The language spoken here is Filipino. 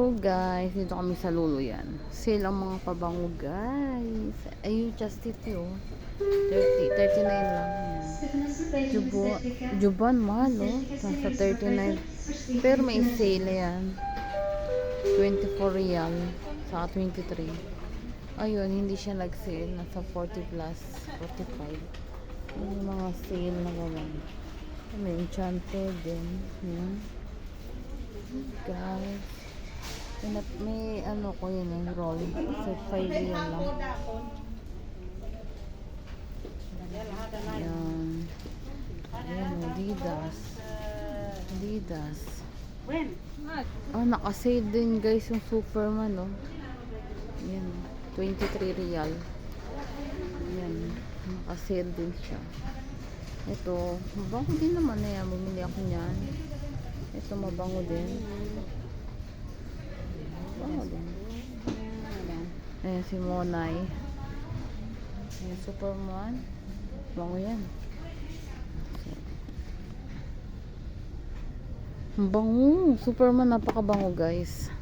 Hello guys, dito kami sa Lulu yan. Sale ang mga pabango guys. Ayun, chastity oh. 39 lang yan. Juban mahal oh. Nasa 39. Pero may sale yan. 24 real. Saka 23. Ayun, hindi siya nag-sale. Nasa 40 plus. 45. Yung mga sale na gawin. May enchanted din. Yan. Guys. May ano ko yun yung roll. So 5 real lang. Yan. Ayan, Adidas. Adidas. Naka-sale din guys yung Superman oh. Yan. 23 real. Yan. Naka-sale din siya. Ito, mabango din naman na yan. Bumili ako niyan. Ito mabango din. Mabango din. Ayan si Monay. Ayan Superman. Bango yan. Bango. Superman napakabango guys.